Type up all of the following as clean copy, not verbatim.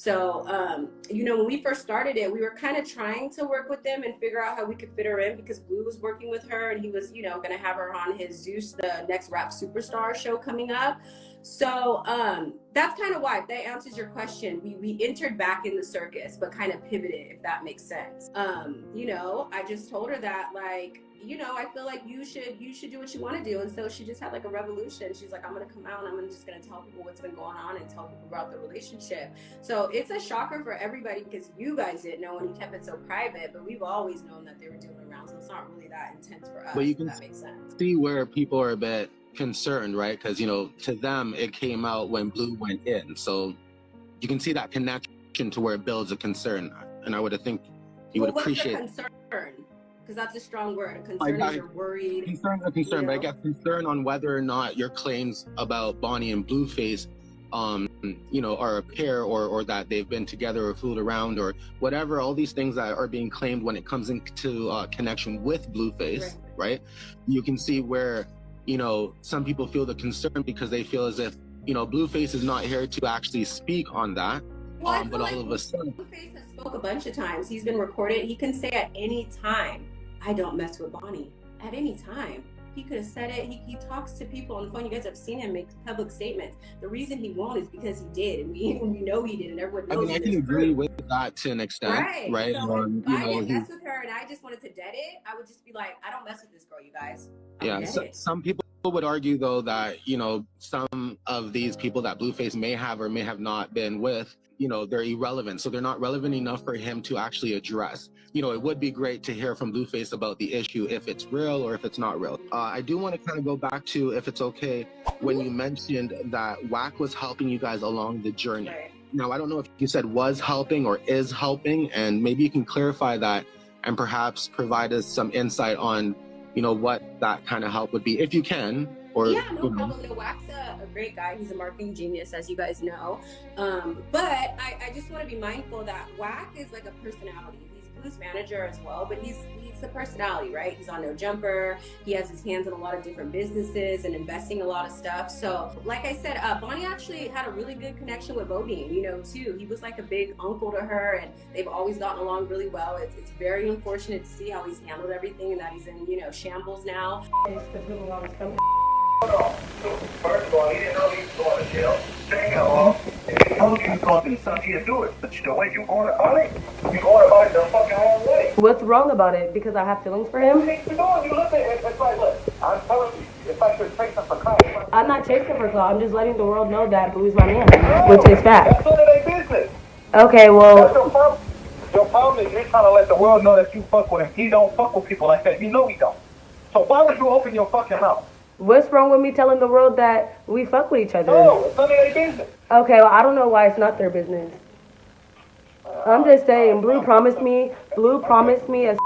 So, when we first started it, we were kind of trying to work with them and figure out how we could fit her in because Blue was working with her and he was, going to have her on his Zeus, the next rap superstar show coming up. So that's kind of why, if that answers your question, we entered back in the circus, but kind of pivoted, if that makes sense. I just told her that, like, I feel like you should do what you want to do. And so she just had like a revolution. She's like, I'm going to come out and I'm just going to tell people what's been going on and tell people about the relationship. So it's a shocker for everybody because you guys didn't know and he kept it so private, but we've always known that they were doing around. So it's not really that intense for us. But you can that makes sense. See where people are a bit concerned, right? Because, to them, it came out when Blue went in. So you can see that connection to where it builds a concern. And I would think you would appreciate what's the concern? Because that's a strong word. Concern is you're worried. Concern is a concern, but I guess concern on whether or not your claims about Bonnie and Blueface, are a pair or that they've been together or fooled around or whatever, all these things that are being claimed when it comes into connection with Blueface, right? You can see where, some people feel the concern because they feel as if, Blueface is not here to actually speak on that. Well, but all of a sudden, Blueface has spoke a bunch of times. He's been recorded. He can say at any time, I don't mess with Bonnie. At any time. He could have said it. He talks to people on the phone. You guys have seen him make public statements. The reason he won't is because he did, and we know he did, and everyone knows. I can agree with that to an extent, right? So if I didn't mess with her and I just wanted to dead it, I would just be like, I don't mess with this girl, you guys. Some people would argue though that some of these people that Blueface may have or may have not been with, they're irrelevant, so they're not relevant enough for him to actually address. It would be great to hear from Blueface about the issue, if it's real or if it's not real. I do want to kind of go back to, if it's okay, when you mentioned that WAC was helping you guys along the journey. Right. Now, I don't know if you said was helping or is helping, and maybe you can clarify that and perhaps provide us some insight on, what that kind of help would be, if you can. Or, yeah, no problem. WAC's a great guy. He's a marketing genius, as you guys know. But I just want to be mindful that WAC is like a personality. He's Blue's manager as well, but he's a personality, right? He's on No Jumper. He has his hands in a lot of different businesses and investing a lot of stuff. So, like I said, Bonnie actually had a really good connection with Bodine, too. He was like a big uncle to her, and they've always gotten along really well. It's very unfortunate to see how he's handled everything and that he's in, shambles now. First of all, he didn't know he was going to jail. Second of all, if he told you he was going to do something, he'd do it. But the way you going about it, you going about it the fucking wrong way. What's wrong about it? Because I have feelings for him? You look at it, it's like, look, I'm telling you, if I should chase him for clout. I'm not chasing for clout. I'm just letting the world know that Blue's my man, which is fact. That's none of their business. Okay, well... That's your problem. Your problem is you're trying to let the world know that you fuck with him. He don't fuck with people like that. You know he don't. So why would you open your fucking mouth? What's wrong with me telling the world that we fuck with each other? No, it's none of their business. Okay, well, I don't know why it's not their business. I'm just saying, Blue promised me a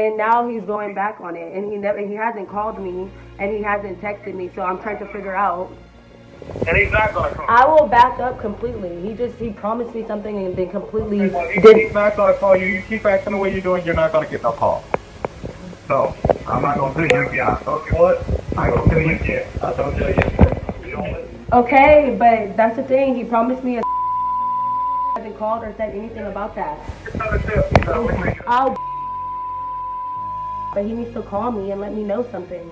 and now he's going back on it, and he hasn't called me, and he hasn't texted me, so I'm trying to figure out. And he's not gonna call. I will back up completely. He promised me something and then completely He's not gonna call you. You keep acting the way you're doing, you're not gonna get no call. So, I'm not gonna tell you again. I told you what? I ain't gonna tell you again. I told you again. You don't listen. Okay, but that's the thing. He promised me a hasn't called or said anything about that. But he needs to call me and let me know something.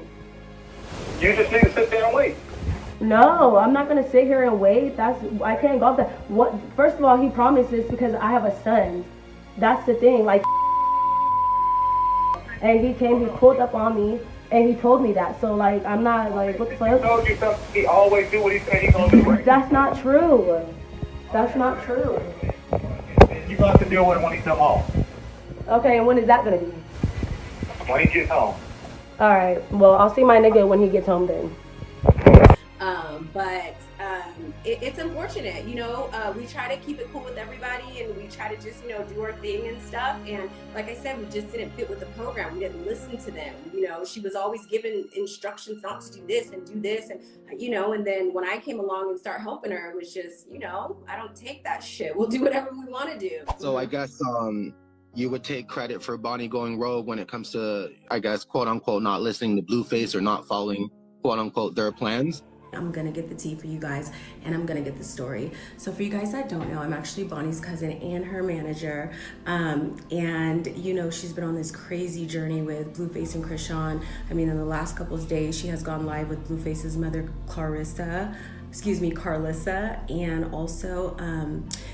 You just need to sit there and wait. No, I'm not gonna sit here and wait. I can't go off that. What? First of all, he promised this because I have a son. That's the thing. Like. And he pulled up on me, and he told me that. So, like, I'm not, like, what the fuck? He told you something, he always do what he said he's gonna do, right? That's not true. That's not true. You got to deal with it when he come home. Okay, and when is that gonna be? When he gets home. Alright, well, I'll see my nigga when he gets home then. But it's unfortunate, we try to keep it cool with everybody and we try to just, do our thing and stuff. And like I said, we just didn't fit with the program. We didn't listen to them. She was always given instructions not to do this and do this. And, and then when I came along and started helping her, it was just, I don't take that shit. We'll do whatever we want to do. So I guess you would take credit for Bonnie going rogue when it comes to, I guess, quote unquote, not listening to Blueface or not following, quote unquote, their plans. I'm gonna get the tea for you guys, and I'm gonna get the story. So for you guys that don't know, I'm actually Bonnie's cousin and her manager. And you know, she's been on this crazy journey with Blueface and Chrisean. I mean, in the last couple of days, she has gone live with Blueface's mother, Carlissa, and also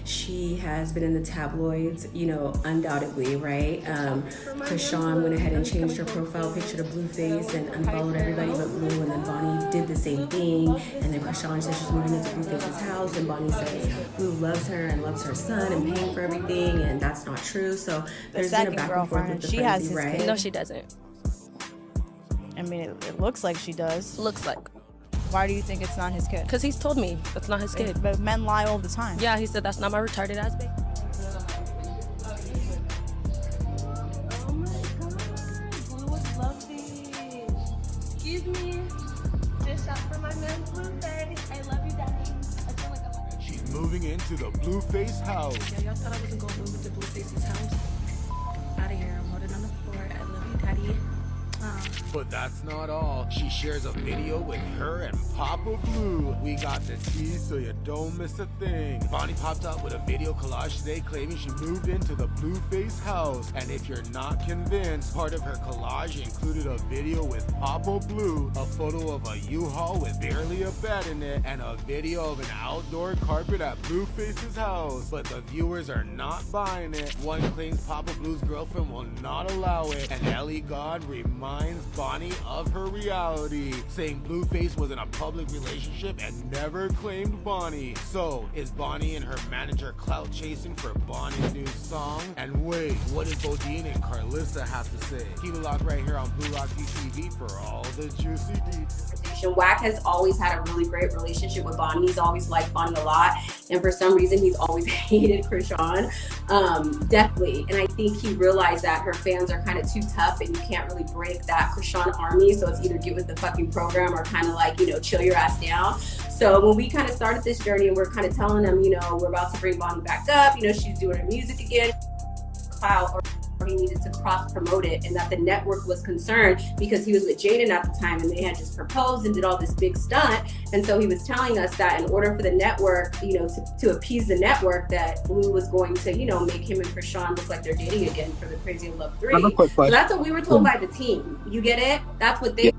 she has been in the tabloids, you know, undoubtedly, right? Chrisean went ahead and changed her profile picture to Blueface and unfollowed everybody but Blue, and then Bonnie did the same thing, and then Chrisean says she's moving into Blueface's house, and Bonnie says Blue loves her and loves her son and paying for everything, and that's not true. So there's been a back and forth with the frenzy, right? No, she doesn't. I mean, it looks like she does. Looks like. Why do you think it's not his kid? Because he's told me that's not his kid. But men lie all the time. Yeah, he said that's not my retarded ass baby. Oh my God, Blue would love this. Excuse me. Just shot for my man Blueface. I love you, Daddy. I feel like I'm She's moving into the Blueface house. Yeah, y'all thought I wasn't gonna move into Blueface's house? Out of here. I'm holding on the floor. I love you, Daddy. But that's not all. She shares a video with her and Papa Blue. We got the tea so you don't miss a thing. Bonnie popped up with a video collage today claiming she moved into the Blueface house. And if you're not convinced, part of her collage included a video with Papa Blue, a photo of a U-Haul with barely a bed in it, and a video of an outdoor carpet at Blueface's house. But the viewers are not buying it. One claims Papa Blue's girlfriend will not allow it, and Ellie God reminds Bonnie of her reality, saying Blueface was in a public relationship and never claimed Bonnie. So, is Bonnie and her manager clout chasing for Bonnie's new song? And wait, what does Bodine and Carlissa have to say? Keep it locked right here on Blue Rock TV for all the juicy deets. Wack has always had a really great relationship with Bonnie. He's always liked Bonnie a lot, and for some reason he's always hated Chrisean, definitely. And I think he realized that her fans are kind of too tough and you can't really break that Chrisean army, so it's either get with the fucking program or kind of like, you know, chill your ass down. So when we kind of started this journey and we're kind of telling them, you know, we're about to bring Bonnie back up, you know, she's doing her music again, clout, or he needed to cross promote it, and that the network was concerned because he was with Jaden at the time and they had just proposed and did all this big stunt. And so he was telling us that in order for the network, you know, to appease the network, that Blue was going to, you know, make him and Chrisean look like they're dating again for the Crazy in Love 3. So that's what we were told by the team. You get it? That's what they.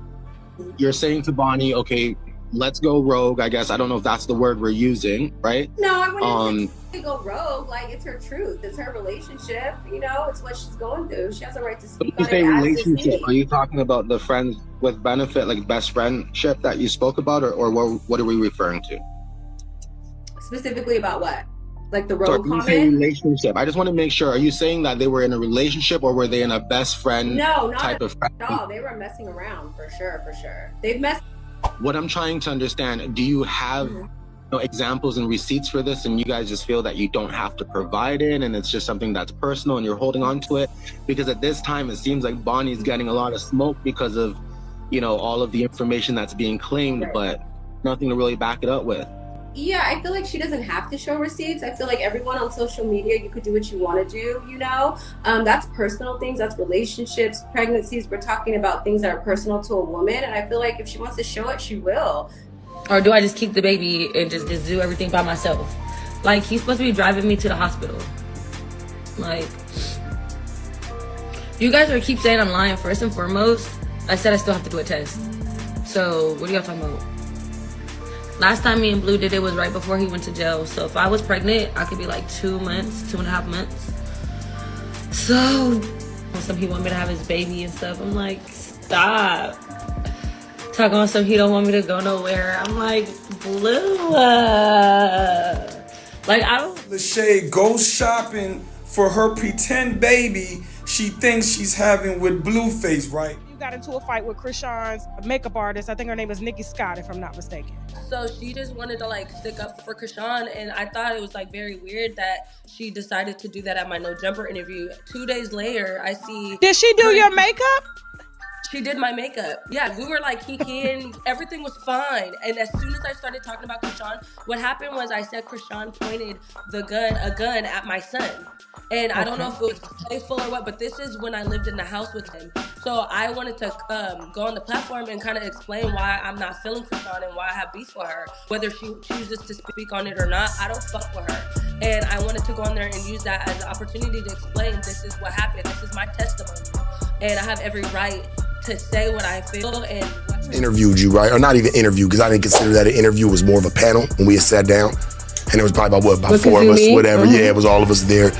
You're saying to Bonnie, okay, let's go rogue, I guess. I don't know if that's the word we're using, right? No, I wouldn't say go rogue. Like, it's her truth. It's her relationship. You know, it's what she's going through. She has a right to speak on it. When you say relationship, are you talking about the friends with benefit, like best friendship that you spoke about, or what are we referring to? Specifically about what? Like the rogue so comment? Say relationship. I just want to make sure. Are you saying that they were in a relationship, or were they in a best friend type of friend? No, they were messing around for sure. They've messed. What I'm trying to understand, do you have examples and receipts for this, and you guys just feel that you don't have to provide it and it's just something that's personal and you're holding on to it? Because at this time it seems like Bonnie's getting a lot of smoke because of, you know, all of the information that's being claimed, but nothing to really back it up with. Yeah, I feel like she doesn't have to show receipts. I feel like everyone on social media, you could do what you want to do, you know? That's personal things, that's relationships, pregnancies. We're talking about things that are personal to a woman, and I feel like if she wants to show it, she will. Or do I just keep the baby and just do everything by myself? Like, he's supposed to be driving me to the hospital. Like, you guys keep saying I'm lying. First and foremost, I said I still have to do a test. So, what are y'all talking about? Last time me and Blue did it was right before he went to jail. So if I was pregnant, I could be like 2 months, 2.5 months. So some he want me to have his baby and stuff. I'm like, stop. Talking on some he don't want me to go nowhere. I'm like, Blue. Like, I don't. Lachey goes shopping for her pretend baby she thinks she's having with Blueface, right? Got into a fight with Chrisean's makeup artist. I think her name is Nikki Scott, if I'm not mistaken. So she just wanted to like stick up for Chrisean, and I thought it was like very weird that she decided to do that at my No Jumper interview. 2 days later, I see. Did she do your makeup? She did my makeup. Yeah, we were like kikiing. Everything was fine. And as soon as I started talking about Krishan, what happened was I said Krishan pointed a gun at my son. And I don't know if it was playful or what, but this is when I lived in the house with him. So I wanted to go on the platform and kind of explain why I'm not feeling Krishan and why I have beef with her. Whether she chooses to speak on it or not, I don't fuck with her. And I wanted to go on there and use that as an opportunity to explain this is what happened. This is my testimony. And I have every right to say what I feel and interviewed you, right? Or not even interview, because I didn't consider that an interview. It was more of a panel when we had sat down. And it was probably about four of us, whatever. Yeah, it was all of us there.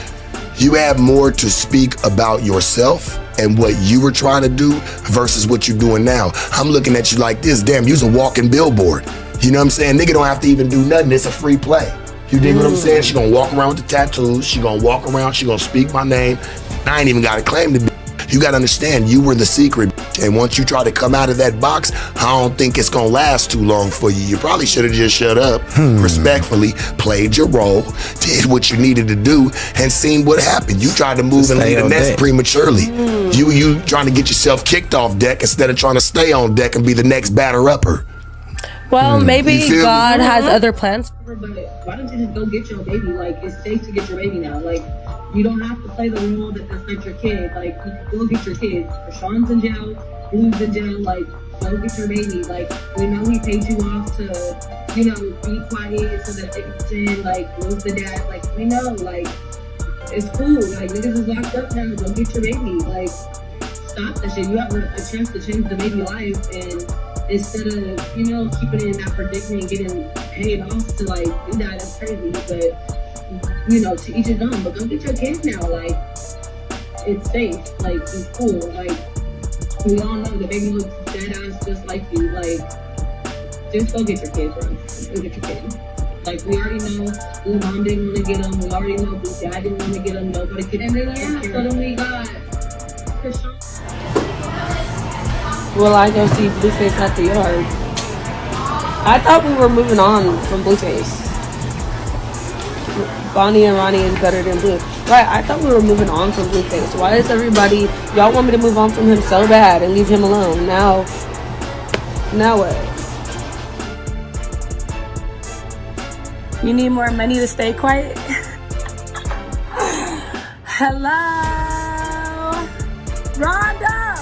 You have more to speak about yourself and what you were trying to do versus what you're doing now. I'm looking at you like this. Damn, you's a walking billboard. You know what I'm saying? Nigga don't have to even do nothing. It's a free play. You dig what I'm saying? She gonna walk around with the tattoos. She gonna walk around. She gonna speak my name. I ain't even got a claim to be. You gotta understand, you were the secret. And once you try to come out of that box, I don't think it's gonna last too long for you. You probably should have just shut up, respectfully, played your role, did what you needed to do, and seen what happened. You tried to move and leave the nest prematurely. You trying to get yourself kicked off deck instead of trying to stay on deck and be the next batter-upper. Well, maybe God has other plans. But why don't you just go get your baby? Like, it's safe to get your baby now. Like, you don't have to play the role that that's not your kid. Like, you can go get your kid. Krishan's in jail, Blue's in jail. Like, go get your baby. Like, we know he paid you off to, you know, be quiet so that they can pretend, like, Blue's the dad. Like, we know, like, it's cool. Like, niggas is locked up now. Go get your baby. Like, stop that shit. You have a chance to change the baby life, and instead of, you know, keeping it in that predicament and getting paid off to, like, do that, that's crazy. But, you know, to each his own. But go get your kids now. Like, it's safe. Like, it's cool. Like, we all know the baby looks dead ass just like you. Like, just go get your kids, bro. Go get your kids. Like, we already know Blue mom didn't want to get them. We already know Blue dad didn't want to get them. Nobody could. And then, yeah, so then we got Krishan. Will I go see Blueface at the yard? I thought we were moving on from Blueface. Bonnie and Ronnie is better than Blue. Right, I thought we were moving on from Blueface. Why is everybody, y'all want me to move on from him so bad and leave him alone? Now what? You need more money to stay quiet? Hello? Rhonda!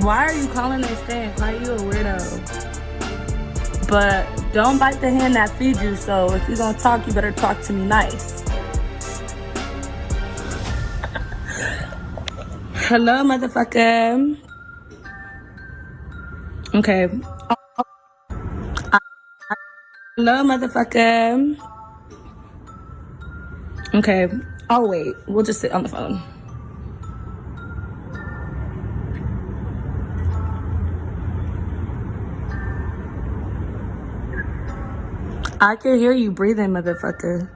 Why are you calling her staying quiet? You a weirdo. But don't bite the hand that feeds you, so if you're gonna talk, you better talk to me nice. Hello, motherfucker. Okay. Hello, motherfucker. Okay. Oh, wait. We'll just sit on the phone. I can hear you breathing, motherfucker.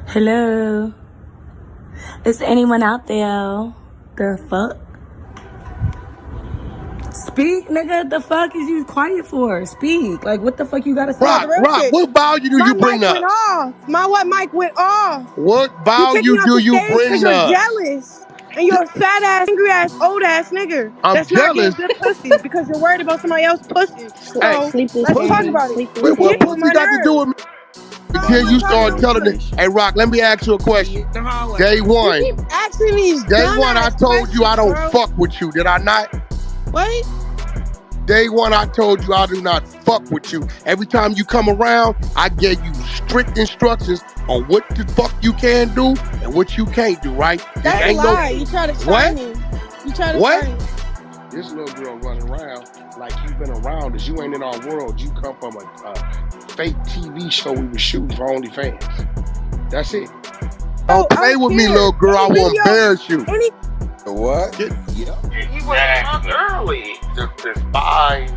Hello? Is anyone out there? The fuck? Speak, nigga. The fuck is you quiet for? Speak. Like, what the fuck you gotta say? Rock, what value do you bring up? My mic went off. What You value kicked me off do the you stage because bring you're up? jealous. And you're a fat ass, angry ass, old ass nigga. I'm That's not jealous. getting good pussy because you're worried about somebody else's pussy. So Hey, let's talk about it. Wait, what pussy got to do with me? Until you start telling it. Hey, Rock, let me ask you a question. Day one. You keep asking these Day one, I dumbass told you I don't questions, bro. fuck with you. Did I not? What? Day one, I told you I do not fuck with you. Every time you come around, I gave you strict instructions on what the fuck you can do and what you can't do, right? That's a lie. You try to try me. You try to try me. This little girl running around like you've been around us. You ain't in our world. You come from a fake TV show we were shooting for OnlyFans. That's it. Don't play with me, little girl. I will embarrass you. What? Yeah. You went up early. The spy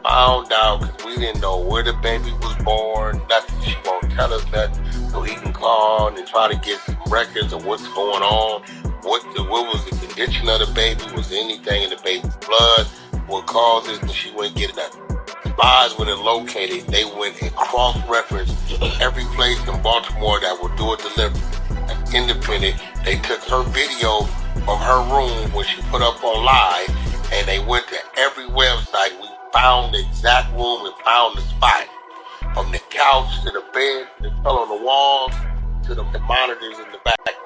found out because we didn't know where the baby was born. Nothing. She won't tell us nothing. So he can call on and try to get some records of what's going on. What was the condition of the baby? Was there anything in the baby's blood? What caused it? And she wouldn't get it. Spies went and located. They went and cross-referenced every place in Baltimore that would do a delivery. independent. They took her video from her room when she put up on live, and they went to every website. We found the exact room and found the spot. From the couch to the bed, the pillow on the walls, to the monitors in the back.